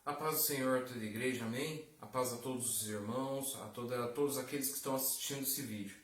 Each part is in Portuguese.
A paz do Senhor a toda a igreja, amém? A paz a todos os irmãos, a todos aqueles que estão assistindo esse vídeo.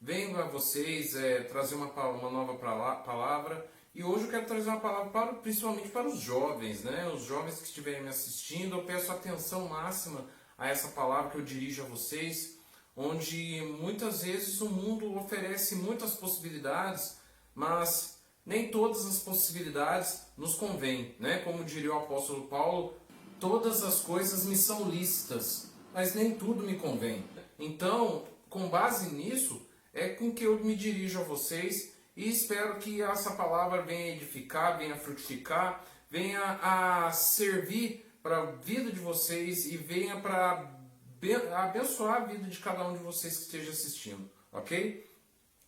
Venho a vocês trazer uma nova palavra, e hoje eu quero trazer uma palavra principalmente para os jovens, né? Os jovens que estiverem me assistindo, eu peço atenção máxima a essa palavra que eu dirijo a vocês, onde muitas vezes o mundo oferece muitas possibilidades, mas nem todas as possibilidades nos convêm, né? Como diria o apóstolo Paulo, todas as coisas me são lícitas, mas nem tudo me convém. Então, com base nisso, é com que eu me dirijo a vocês e espero que essa palavra venha edificar, venha frutificar, venha a servir para a vida de vocês e venha para abençoar a vida de cada um de vocês que esteja assistindo, ok?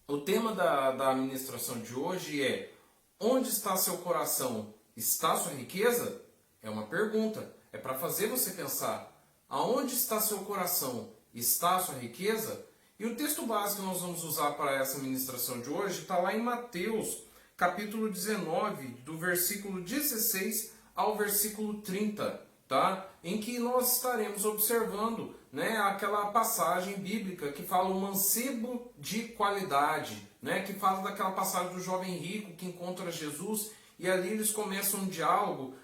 O tema da ministração de hoje é: onde está seu coração? Está sua riqueza? É uma pergunta, é para fazer você pensar. Aonde está seu coração? Está sua riqueza? E o texto básico que nós vamos usar para essa ministração de hoje está lá em Mateus, capítulo 19, do versículo 16 ao versículo 30, tá? Em que nós estaremos observando, né, aquela passagem bíblica que fala o mancebo de qualidade, né, que fala daquela passagem do jovem rico que encontra Jesus, e ali eles começam um diálogo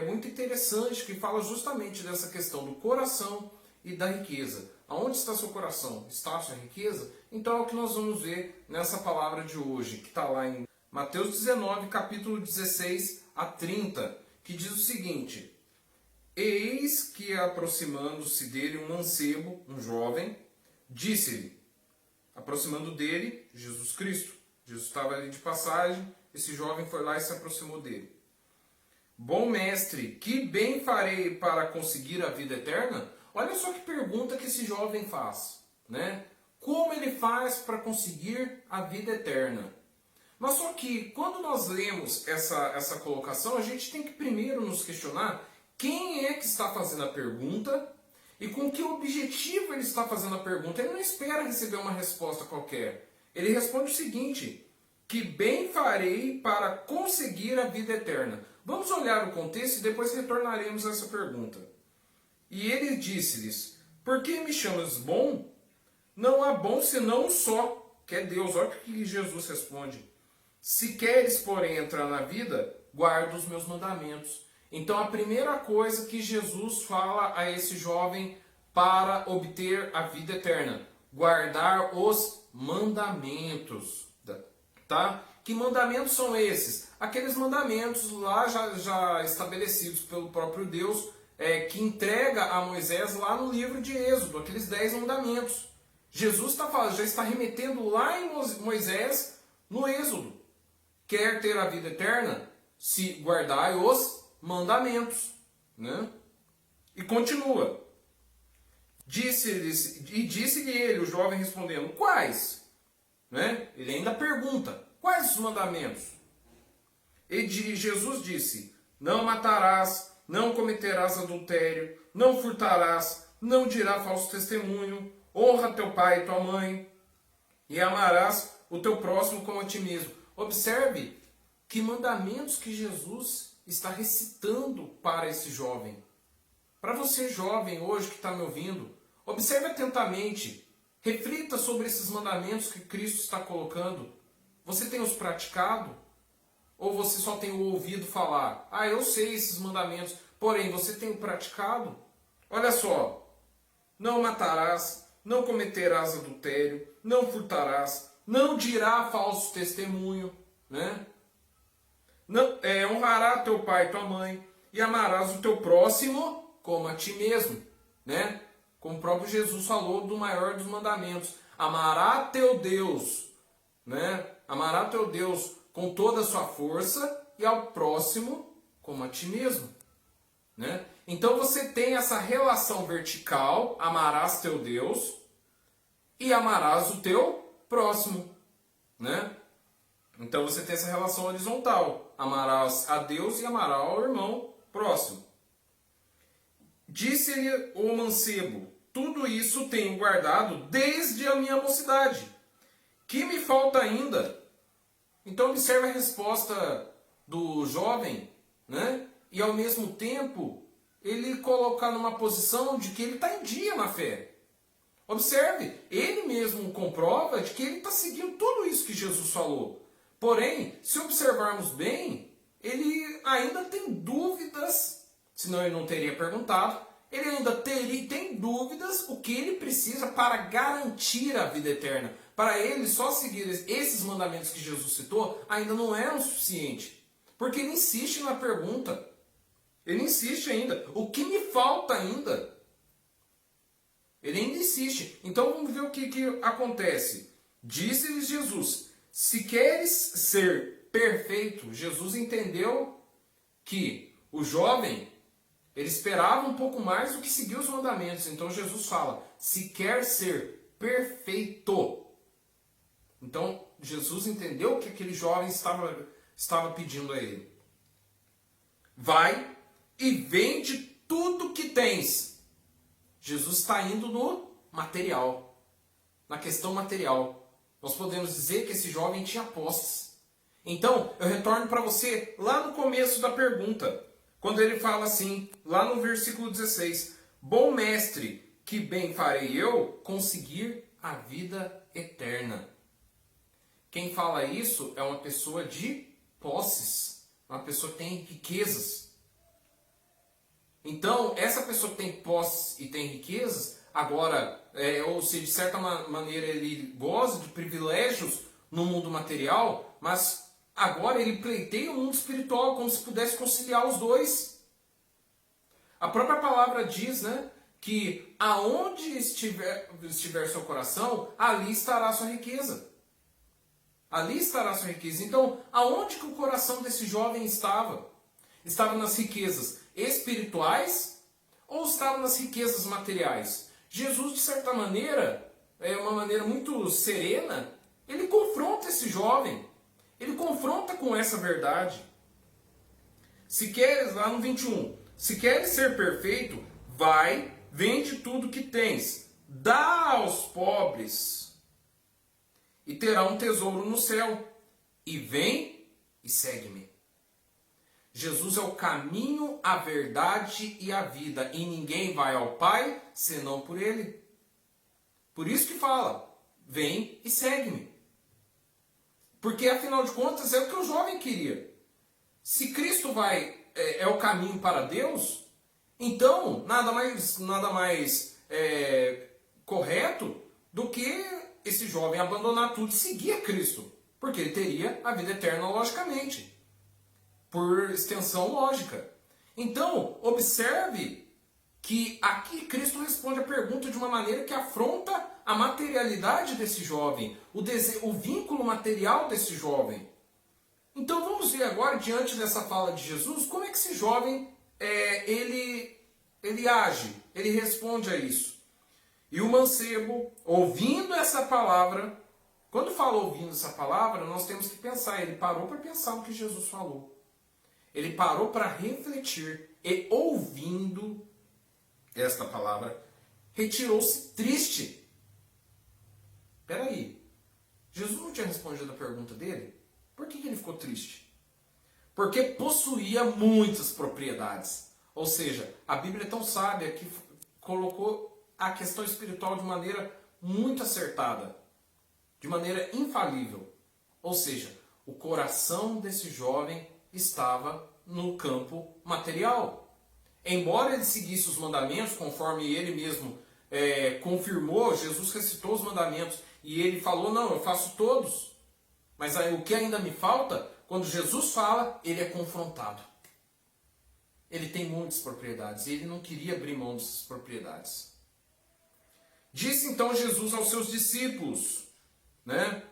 muito interessante que fala justamente dessa questão do coração e da riqueza. Aonde está seu coração? Está a sua riqueza? Então é o que nós vamos ver nessa palavra de hoje, que está lá em Mateus 19, capítulo 16 a 30, que diz o seguinte: eis que, aproximando-se dele um mancebo, um jovem, disse-lhe, aproximando dele, Jesus Cristo. Jesus estava ali de passagem, esse jovem foi lá e se aproximou dele. Bom mestre, que bem farei para conseguir a vida eterna? Olha só que pergunta que esse jovem faz, né? Como ele faz para conseguir a vida eterna? Mas só que quando nós lemos essa colocação, a gente tem que primeiro nos questionar quem é que está fazendo a pergunta e com que objetivo ele está fazendo a pergunta. Ele não espera receber uma resposta qualquer. Ele responde o seguinte: que bem farei para conseguir a vida eterna? Vamos olhar o contexto e depois retornaremos a essa pergunta. E ele disse-lhes: por que me chamas bom? Não há bom senão um só, que é Deus. Olha o que Jesus responde: se queres, porém, entrar na vida, guarda os meus mandamentos. Então a primeira coisa que Jesus fala a esse jovem para obter a vida eterna: guardar os mandamentos. Tá? Que mandamentos são esses? Aqueles mandamentos lá já estabelecidos pelo próprio Deus, que entrega a Moisés lá no livro de Êxodo, aqueles 10 mandamentos. Jesus já está remetendo lá em Moisés, no Êxodo. Quer ter a vida eterna? Se guardai os mandamentos. Né? E continua. Disse-lhe ele, o jovem respondendo: quais? Né? Ele ainda pergunta: quais os mandamentos? E Jesus disse: não matarás, não cometerás adultério, não furtarás, não dirás falso testemunho, honra teu pai e tua mãe, e amarás o teu próximo como a ti mesmo. Observe que mandamentos que Jesus está recitando para esse jovem. Para você, jovem, hoje que está me ouvindo, observe atentamente, reflita sobre esses mandamentos que Cristo está colocando. Você tem os praticado? Ou você só tem ouvido falar? Ah, eu sei esses mandamentos, porém você tem o praticado? Olha só: não matarás, não cometerás adultério, não furtarás, não dirá falso testemunho, né? Não, honrará teu pai e tua mãe, e amarás o teu próximo como a ti mesmo, né? Como o próprio Jesus falou do maior dos mandamentos: amará teu Deus, né? Amará teu Deus com toda a sua força e ao próximo como a ti mesmo, né? Então você tem essa relação vertical: amarás teu Deus e amarás o teu próximo, né? Então você tem essa relação horizontal: amarás a Deus e amarás ao irmão próximo. Disse-lhe o mancebo: tudo isso tenho guardado desde a minha mocidade. Que me falta ainda? Então observe a resposta do jovem, né? E ao mesmo tempo ele colocar numa posição de que ele está em dia na fé. Observe, ele mesmo comprova de que ele está seguindo tudo isso que Jesus falou. Porém, se observarmos bem, ele ainda tem dúvidas, senão ele não teria perguntado, ele ainda tem dúvidas o que ele precisa para garantir a vida eterna. Para ele, só seguir esses mandamentos que Jesus citou ainda não é o suficiente. Porque ele insiste na pergunta. Ele insiste ainda. O que me falta ainda? Ele ainda insiste. Então vamos ver o que acontece. Disse-lhes Jesus: se queres ser perfeito, Jesus entendeu que o jovem, ele esperava um pouco mais do que seguir os mandamentos. Então Jesus fala: se quer ser perfeito. Então Jesus entendeu o que aquele jovem estava pedindo a ele. Vai e vende tudo que tens. Jesus está indo no material, na questão material. Nós podemos dizer que esse jovem tinha posses. Então, eu retorno para você lá no começo da pergunta, quando ele fala assim, lá no versículo 16: bom mestre, que bem farei eu conseguir a vida eterna. Quem fala isso é uma pessoa de posses, uma pessoa que tem riquezas. Então, essa pessoa que tem posses e tem riquezas, agora, ou se de certa maneira ele goza de privilégios no mundo material, mas agora ele pleiteia o mundo espiritual, como se pudesse conciliar os dois. A própria palavra diz, né, que aonde estiver seu coração, ali estará a sua riqueza. Ali estará a sua riqueza. Então, aonde que o coração desse jovem estava? Estava nas riquezas espirituais ou estava nas riquezas materiais? Jesus, de certa maneira, uma maneira muito serena, ele confronta esse jovem. Ele confronta com essa verdade. Se queres, lá no 21, se queres ser perfeito, vai, vende tudo que tens, dá aos pobres, e terá um tesouro no céu. E vem e segue-me. Jesus é o caminho, a verdade e a vida. E ninguém vai ao Pai senão por Ele. Por isso que fala, vem e segue-me. Porque afinal de contas é o que o jovem queria. Se Cristo é o caminho para Deus, então nada mais correto do que esse jovem abandonar tudo e seguir a Cristo. Porque ele teria a vida eterna, logicamente. Por extensão lógica. Então, observe que aqui Cristo responde a pergunta de uma maneira que afronta a materialidade desse jovem, o vínculo material desse jovem. Então vamos ver agora, diante dessa fala de Jesus, como é que esse jovem ele age, ele responde a isso. E o mancebo, ouvindo essa palavra, quando fala ouvindo essa palavra, nós temos que pensar, ele parou para pensar no que Jesus falou. Ele parou para refletir e, ouvindo esta palavra, retirou-se triste. Espera aí, Jesus não tinha respondido a pergunta dele? Por que ele ficou triste? Porque possuía muitas propriedades. Ou seja, a Bíblia é tão sábia que colocou a questão espiritual de maneira muito acertada, de maneira infalível. Ou seja, o coração desse jovem estava no campo material. Embora ele seguisse os mandamentos, conforme ele mesmo confirmou, Jesus recitou os mandamentos e ele falou, não, eu faço todos. Mas aí, o que ainda me falta, quando Jesus fala, ele é confrontado. Ele tem muitas propriedades e ele não queria abrir mão dessas propriedades. Disse então Jesus aos seus discípulos, né?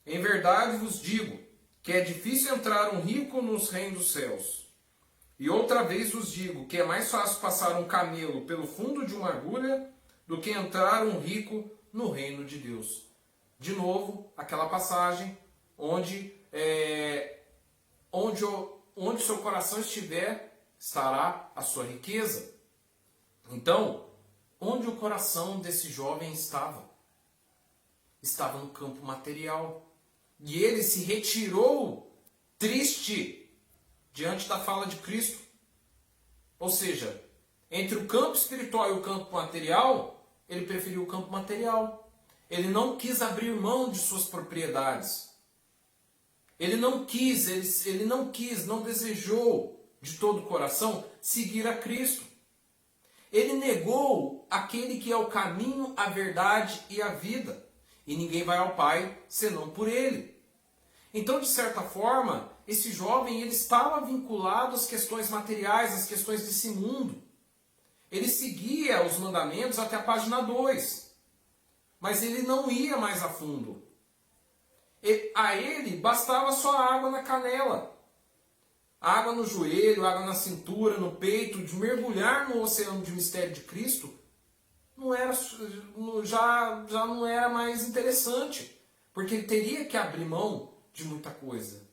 Em verdade vos digo, que é difícil entrar um rico nos reinos dos céus. E outra vez vos digo que é mais fácil passar um camelo pelo fundo de uma agulha do que entrar um rico no reino de Deus. De novo, aquela passagem onde seu coração estiver, estará a sua riqueza. Então, onde o coração desse jovem estava? Estava no campo material. E ele se retirou triste diante da fala de Cristo. Ou seja, entre o campo espiritual e o campo material, ele preferiu o campo material. Ele não quis abrir mão de suas propriedades. Ele não quis, não desejou de todo o coração seguir a Cristo. Ele negou aquele que é o caminho, a verdade e a vida. E ninguém vai ao Pai senão por ele. Então, de certa forma, esse jovem ele estava vinculado às questões materiais, às questões desse mundo. Ele seguia os mandamentos até a página 2. Mas ele não ia mais a fundo. A ele bastava só água na canela. Água no joelho, água na cintura, no peito, de mergulhar no oceano de mistério de Cristo, já não era mais interessante. Porque ele teria que abrir mão de muita coisa.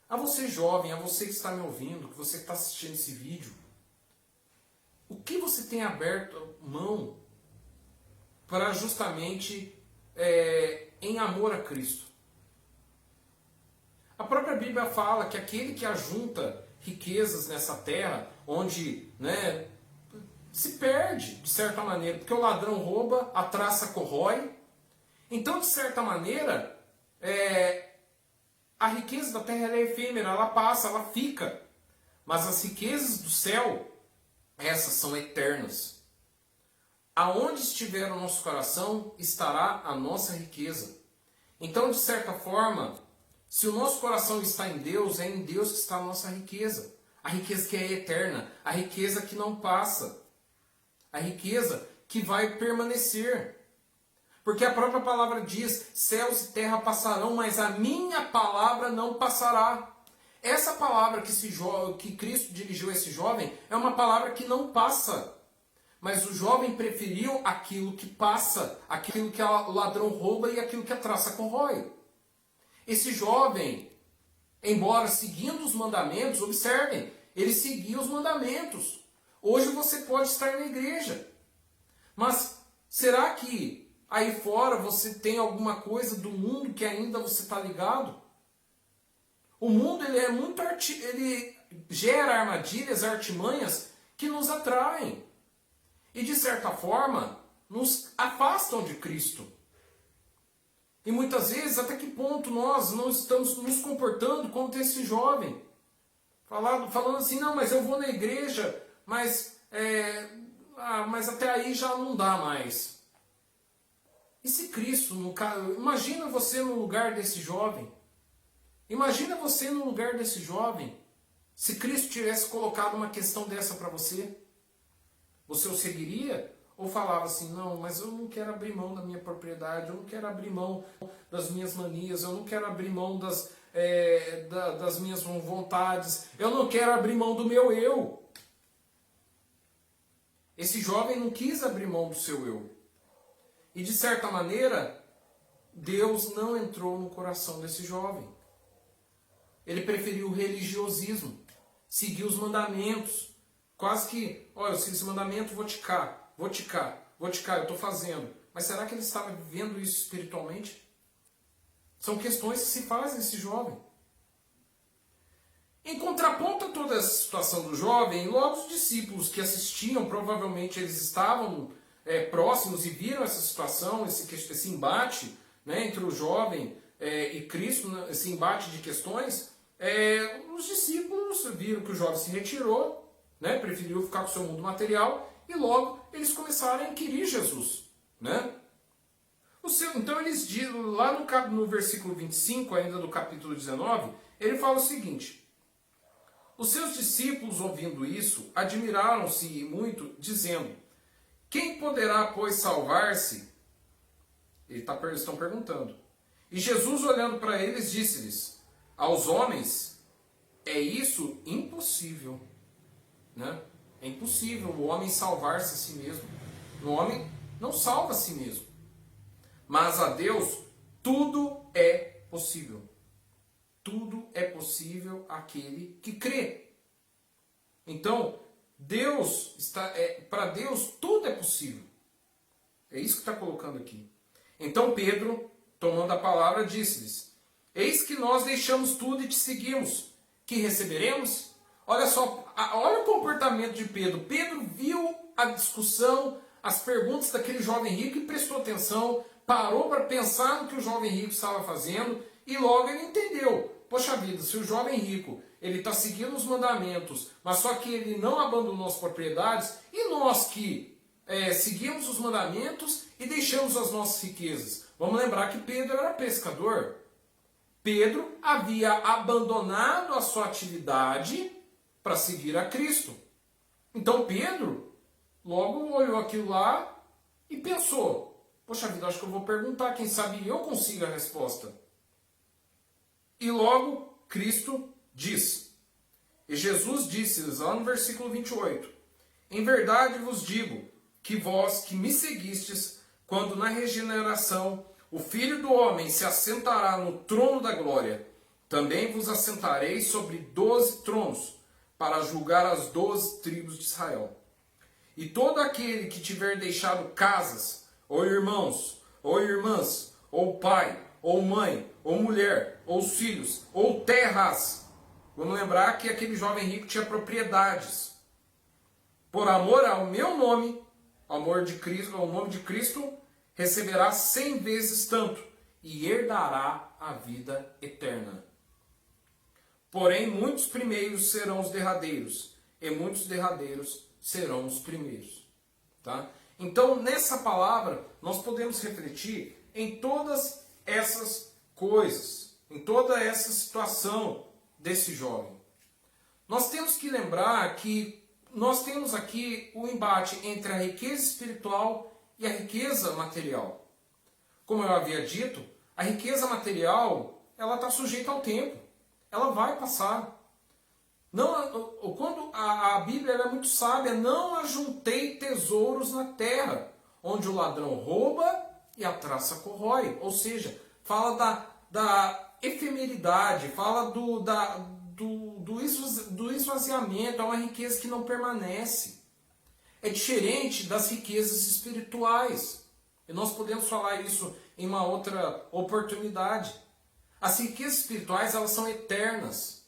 A você jovem, a você que está me ouvindo, que você que está assistindo esse vídeo, o que você tem aberto mão para justamente em amor a Cristo? A própria Bíblia fala que aquele que ajunta riquezas nessa terra, onde se perde, de certa maneira, porque o ladrão rouba, a traça corrói. Então, de certa maneira, a riqueza da terra é efêmera, ela passa, ela fica. Mas as riquezas do céu, essas são eternas. Aonde estiver o nosso coração, estará a nossa riqueza. Então, de certa forma, se o nosso coração está em Deus, é em Deus que está a nossa riqueza. A riqueza que é eterna, a riqueza que não passa, a riqueza que vai permanecer. Porque a própria palavra diz, céus e terra passarão, mas a minha palavra não passará. Essa palavra que Cristo dirigiu a esse jovem é uma palavra que não passa. Mas o jovem preferiu aquilo que passa, aquilo que o ladrão rouba e aquilo que a traça corrói. Esse jovem, embora seguindo os mandamentos, observem, ele seguia os mandamentos. Hoje você pode estar na igreja. Mas será que aí fora você tem alguma coisa do mundo que ainda você está ligado? O mundo ele gera armadilhas, artimanhas que nos atraem. E de certa forma, nos afastam de Cristo. E muitas vezes, até que ponto nós não estamos nos comportando como esse jovem? Falando assim, não, mas eu vou na igreja, mas até aí já não dá mais. E se Cristo, imagina você no lugar desse jovem. Imagina você no lugar desse jovem. Se Cristo tivesse colocado uma questão dessa para você, você o seguiria? Ou falava assim, não, mas eu não quero abrir mão da minha propriedade, eu não quero abrir mão das minhas manias, eu não quero abrir mão das minhas vontades, eu não quero abrir mão do meu eu. Esse jovem não quis abrir mão do seu eu. E de certa maneira, Deus não entrou no coração desse jovem. Ele preferiu o religiosismo, seguiu os mandamentos. Quase que, olha, eu sigo esse mandamento, vou ticar, eu estou fazendo. Mas será que ele estava vivendo isso espiritualmente? São questões que se fazem esse jovem. Em contraponto a toda essa situação do jovem, logo os discípulos que assistiam, provavelmente eles estavam próximos e viram essa situação, esse embate entre o jovem e Cristo, esse embate de questões, os discípulos viram que o jovem se retirou, preferiu ficar com o seu mundo material, e logo eles começaram a inquirir Jesus. Então eles dizem, lá no versículo 25, ainda do capítulo 19, ele fala o seguinte: os seus discípulos, ouvindo isso, admiraram-se muito, dizendo, quem poderá, pois, salvar-se? Eles estão perguntando. E Jesus, olhando para eles, disse-lhes, aos homens, é isso impossível. É impossível o homem salvar-se a si mesmo. O homem não salva a si mesmo. Mas a Deus tudo é possível. Tudo é possível àquele que crê. Então, para Deus tudo é possível. É isso que está colocando aqui. Então Pedro, tomando a palavra, disse-lhes, eis que nós deixamos tudo e te seguimos. Que receberemos? Olha só olha o comportamento de Pedro. Pedro viu a discussão, as perguntas daquele jovem rico e prestou atenção, parou para pensar no que o jovem rico estava fazendo e logo ele entendeu. Poxa vida, se o jovem rico ele está seguindo os mandamentos, mas só que ele não abandonou as propriedades, e nós que seguimos os mandamentos e deixamos as nossas riquezas? Vamos lembrar que Pedro era pescador. Pedro havia abandonado a sua atividade para seguir a Cristo. Então Pedro logo olhou aquilo lá e pensou, poxa vida, acho que eu vou perguntar, quem sabe eu consigo a resposta. E logo Cristo diz, e Jesus disse lá no versículo 28, em verdade vos digo que vós que me seguistes, quando na regeneração o Filho do Homem se assentará no trono da glória, também vos assentareis sobre 12 tronos, para julgar as 12 tribos de Israel. E todo aquele que tiver deixado casas, ou irmãos, ou irmãs, ou pai, ou mãe, ou mulher, ou filhos, ou terras. Vamos lembrar que aquele jovem rico tinha propriedades. Por amor ao meu nome, ao nome de Cristo, receberá 100 vezes tanto e herdará a vida eterna. Porém, muitos primeiros serão os derradeiros, e muitos derradeiros serão os primeiros. Tá? Então, nessa palavra, nós podemos refletir em todas essas coisas, em toda essa situação desse jovem. Nós temos que lembrar que nós temos aqui o embate entre a riqueza espiritual e a riqueza material. Como eu havia dito, a riqueza material ela está sujeita ao tempo. Ela vai passar. Quando a Bíblia é muito sábia, não ajuntei tesouros na terra, onde o ladrão rouba e a traça corrói. Ou seja, fala da efemeridade, fala do esvaziamento, é uma riqueza que não permanece. É diferente das riquezas espirituais. E nós podemos falar isso em uma outra oportunidade. As riquezas espirituais, elas são eternas.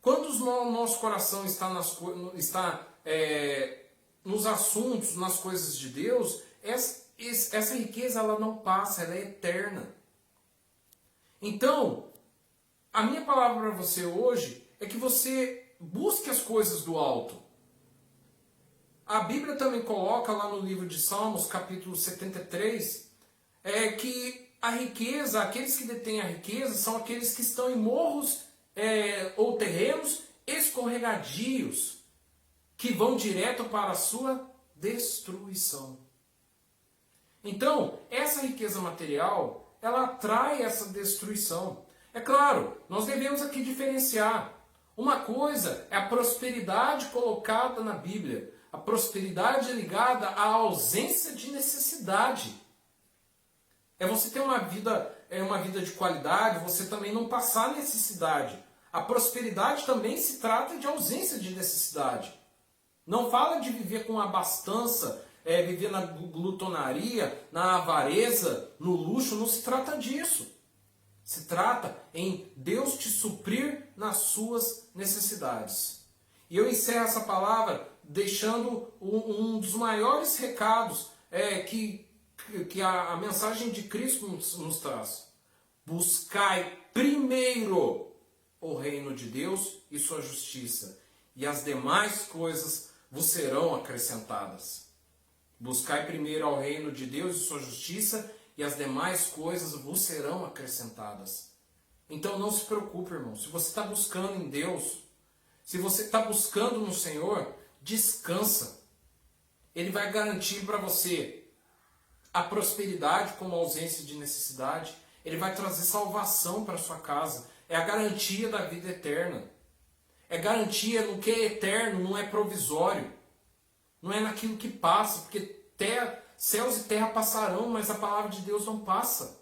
Quando o nosso coração está nos assuntos, nas coisas de Deus, essa riqueza ela não passa, ela é eterna. Então, a minha palavra para você hoje é que você busque as coisas do alto. A Bíblia também coloca lá no livro de Salmos, capítulo 73, que a riqueza, aqueles que detêm a riqueza, são aqueles que estão em morros ou terrenos escorregadios, que vão direto para a sua destruição. Então, essa riqueza material, ela atrai essa destruição. É claro, nós devemos aqui diferenciar. Uma coisa é a prosperidade colocada na Bíblia. A prosperidade ligada à ausência de necessidade. É você ter uma vida de qualidade, você também não passar necessidade. A prosperidade também se trata de ausência de necessidade. Não fala de viver com abastança, viver na glutonaria, na avareza, no luxo, não se trata disso. Se trata em Deus te suprir nas suas necessidades. E eu encerro essa palavra deixando um dos maiores recados que a mensagem de Cristo nos traz. Buscai primeiro o reino de Deus e sua justiça, e as demais coisas vos serão acrescentadas. Buscai primeiro ao reino de Deus e sua justiça, e as demais coisas vos serão acrescentadas. Então não se preocupe, irmão. Se você está buscando em Deus, se você está buscando no Senhor, descansa. Ele vai garantir para você a prosperidade como ausência de necessidade. Ele vai trazer salvação para a sua casa. É a garantia da vida eterna. É garantia no que é eterno, não é provisório. Não é naquilo que passa, porque céus e terra passarão, mas a palavra de Deus não passa.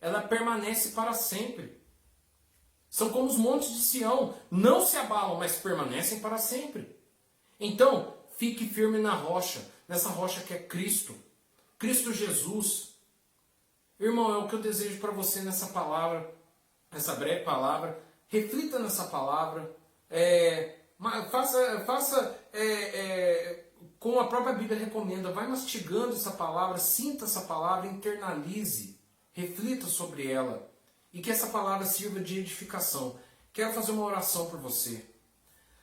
Ela permanece para sempre. São como os montes de Sião, não se abalam, mas permanecem para sempre. Então, fique firme na rocha, nessa rocha que é Cristo. Cristo Jesus. Irmão, é o que eu desejo para você nessa palavra, nessa breve palavra. Reflita nessa palavra. Faça como a própria Bíblia recomenda, vai mastigando essa palavra, sinta essa palavra, internalize, reflita sobre ela e que essa palavra sirva de edificação. Quero fazer uma oração por você.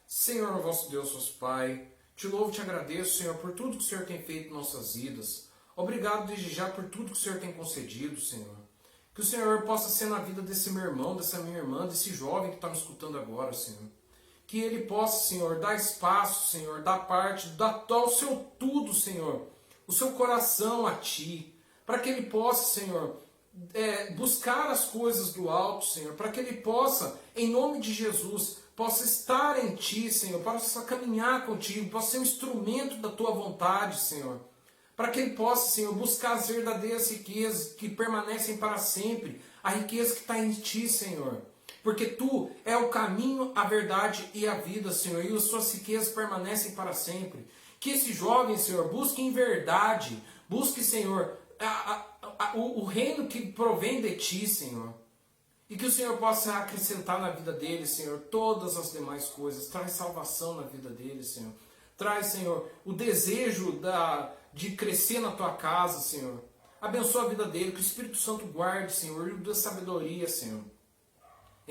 Senhor, vosso Deus, vosso Pai, te louvo e te agradeço, Senhor, por tudo que o Senhor tem feito em nossas vidas. Obrigado desde já por tudo que o Senhor tem concedido, Senhor. Que o Senhor possa ser na vida desse meu irmão, dessa minha irmã, desse jovem que está me escutando agora, Senhor. Que ele possa, Senhor, dar espaço, Senhor, dar parte, dar o seu tudo, Senhor, o seu coração a Ti, para que ele possa, Senhor, buscar as coisas do alto, Senhor, para que ele possa, em nome de Jesus, possa estar em Ti, Senhor, possa caminhar contigo, possa ser um instrumento da Tua vontade, Senhor, para que ele possa, Senhor, buscar as verdadeiras riquezas que permanecem para sempre, a riqueza que está em Ti, Senhor. Porque Tu é o caminho, a verdade e a vida, Senhor, e as suas riquezas permanecem para sempre. Que esse jovem, Senhor, busque em verdade, busque, Senhor, o reino que provém de Ti, Senhor. E que o Senhor possa acrescentar na vida dele, Senhor, todas as demais coisas. Traz salvação na vida dele, Senhor. Traz, Senhor, o desejo de crescer na Tua casa, Senhor. Abençoa a vida dele, que o Espírito Santo guarde, Senhor, e dê sabedoria, Senhor.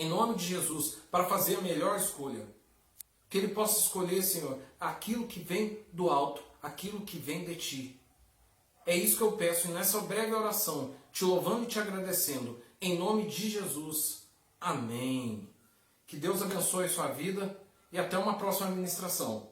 Em nome de Jesus, para fazer a melhor escolha. Que ele possa escolher, Senhor, aquilo que vem do alto, aquilo que vem de Ti. É isso que eu peço e nessa breve oração, te louvando e te agradecendo. Em nome de Jesus. Amém. Que Deus abençoe a sua vida e até uma próxima ministração.